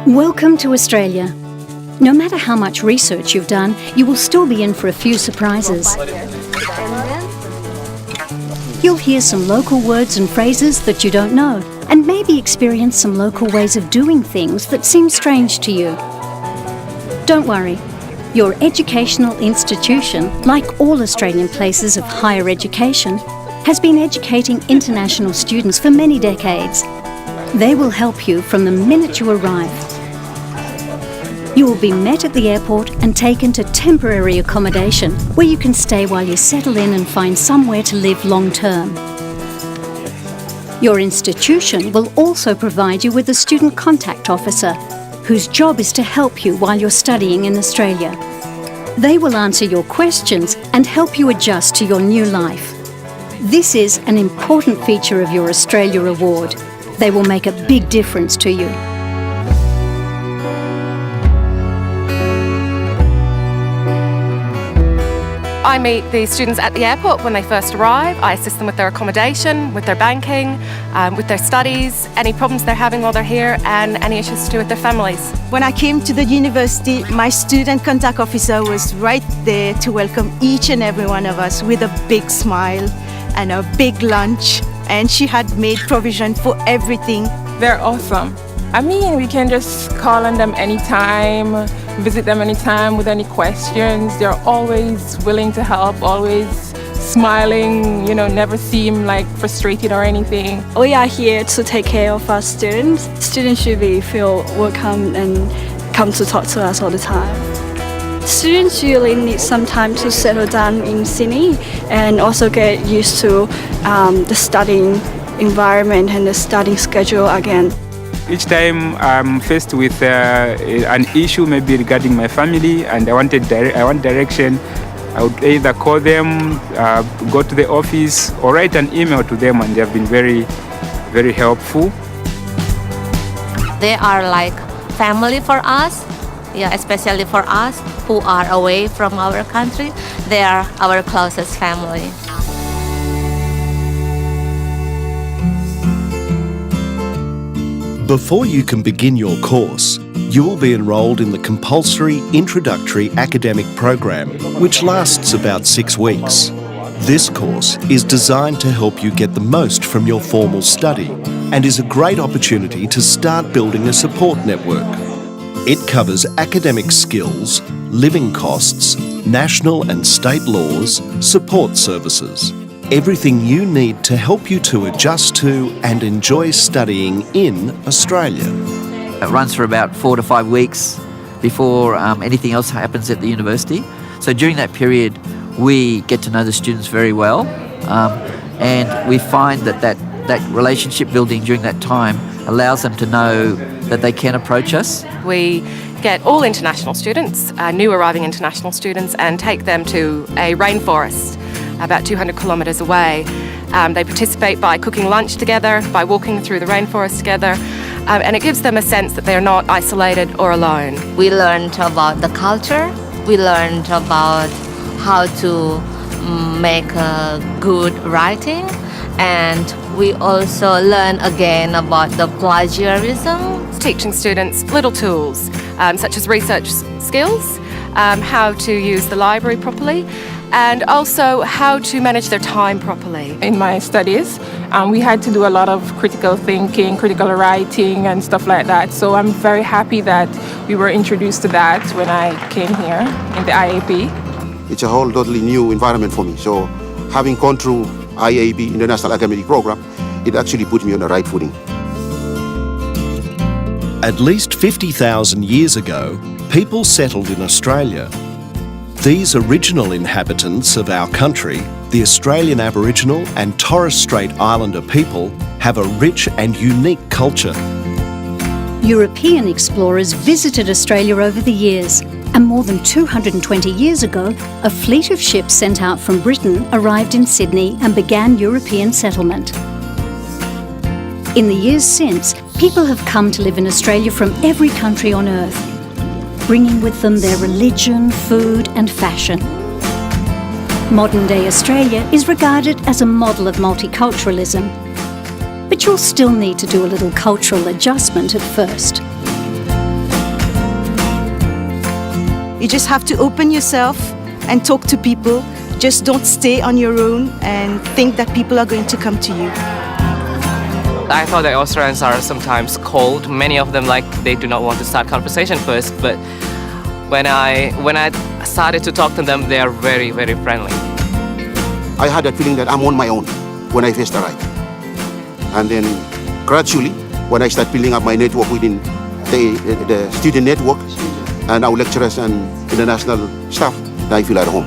Welcome to Australia. No matter how much research you've done, you will still be in for a few surprises. You'll hear some local words and phrases that you don't know, and maybe experience some local ways of doing things that seem strange to you. Don't worry. Your educational institution, like all Australian places of higher education, has been educating international students for many decades. They will help you from the minute you arrive. You will be met at the airport and taken to temporary accommodation, where you can stay while you settle in and find somewhere to live long term. Your institution will also provide you with a student contact officer, whose job is to help you while you're studying in Australia. They will answer your questions and help you adjust to your new life. This is an important feature of your Australia Award. They will make a big difference to you. I meet the students at the airport when they first arrive. I assist them with their accommodation, with their banking, with their studies, any problems they're having while they're here, and any issues to do with their families. When I came to the university, my student contact officer was right there to welcome each and every one of us with a big smile and a big lunch, and she had made provision for everything. They're awesome. I mean, we can just call on them anytime, visit them anytime with any questions. They're always willing to help, always smiling, never seem like frustrated or anything. We are here to take care of our students. Students should feel welcome and come to talk to us all the time. Students usually need some time to settle down in Sydney and also get used to the studying environment and the studying schedule again. Each time I'm faced with an issue, maybe regarding my family, and I want direction, I would either call them, go to the office, or write an email to them, and they have been very, very helpful. They are like family for us, especially for us who are away from our country. They are our closest family. Before you can begin your course, you will be enrolled in the compulsory Introductory academic program, which lasts about 6 weeks. This course is designed to help you get the most from your formal study and is a great opportunity to start building a support network. It covers academic skills, living costs, national and state laws, support services. Everything you need to help you to adjust to and enjoy studying in Australia. It runs for about 4 to 5 weeks before anything else happens at the university. So during that period, we get to know the students very well, and we find that relationship building during that time allows them to know that they can approach us. We get all international students, new arriving international students, and take them to a rainforest about 200 kilometres away. They participate by cooking lunch together, by walking through the rainforest together, and it gives them a sense that they're not isolated or alone. We learned about the culture, we learned about how to make good writing, and we also learn again about the plagiarism. Teaching students little tools such as research skills, how to use the library properly, and also how to manage their time properly. In my studies, we had to do a lot of critical thinking, critical writing and stuff like that. So I'm very happy that we were introduced to that when I came here in the IAP. It's a whole totally new environment for me. So having gone through IAP, International Academic Program, it actually put me on the right footing. At least 50,000 years ago, people settled in Australia. These original inhabitants of our country, the Australian Aboriginal and Torres Strait Islander people, have a rich and unique culture. European explorers visited Australia over the years, and more than 220 years ago, a fleet of ships sent out from Britain arrived in Sydney and began European settlement. In the years since, people have come to live in Australia from every country on Earth, bringing with them their religion, food and fashion. Modern-day Australia is regarded as a model of multiculturalism, but you'll still need to do a little cultural adjustment at first. You just have to open yourself and talk to people. Just don't stay on your own and think that people are going to come to you. I thought that Australians are sometimes cold. Many of them, like, they do not want to start conversation first, but when I started to talk to them, they are very, very friendly. I had that feeling that I'm on my own when I first arrived. And then gradually, when I start building up my network within the student network and our lecturers and international staff, I feel at home.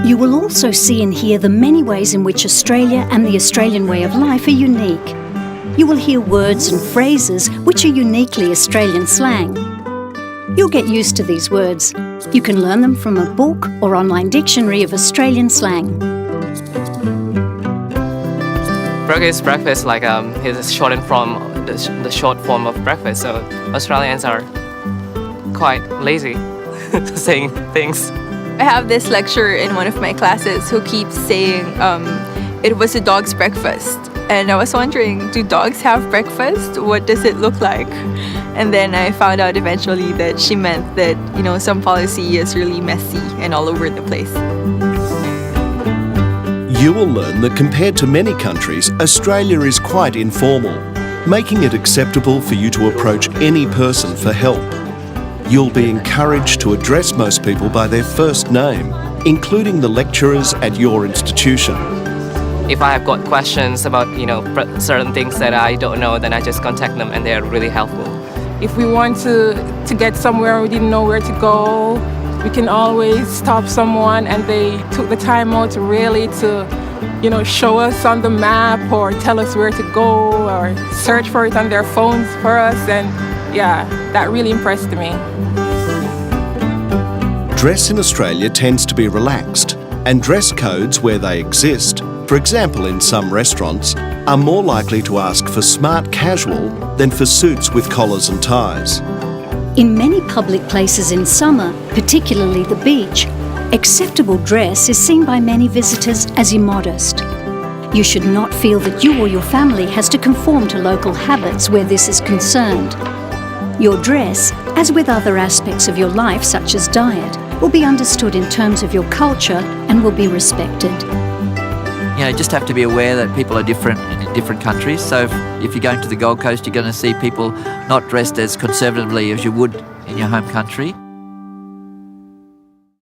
You will also see and hear the many ways in which Australia and the Australian way of life are unique. You will hear words and phrases which are uniquely Australian slang. You'll get used to these words. You can learn them from a book or online dictionary of Australian slang. Breakfast, like, is shortened from the short form of breakfast, so Australians are quite lazy saying things. I have this lecturer in one of my classes who keeps saying it was a dog's breakfast. And I was wondering, do dogs have breakfast? What does it look like? And then I found out eventually that she meant that, some policy is really messy and all over the place. You will learn that compared to many countries, Australia is quite informal, making it acceptable for you to approach any person for help. You'll be encouraged to address most people by their first name, including the lecturers at your institution. If I have got questions about, certain things that I don't know, then I just contact them and they're really helpful. If we want to get somewhere we didn't know where to go, we can always stop someone, and they took the time out really to, show us on the map or tell us where to go or search for it on their phones for us, and yeah, that really impressed me. Dress in Australia tends to be relaxed, and dress codes where they exist, for example in some restaurants, are more likely to ask for smart casual than for suits with collars and ties. In many public places in summer, particularly the beach, acceptable dress is seen by many visitors as immodest. You should not feel that you or your family has to conform to local habits where this is concerned. Your dress, as with other aspects of your life such as diet, will be understood in terms of your culture and will be respected. Just have to be aware that people are different in different countries. So if you're going to the Gold Coast, you're going to see people not dressed as conservatively as you would in your home country.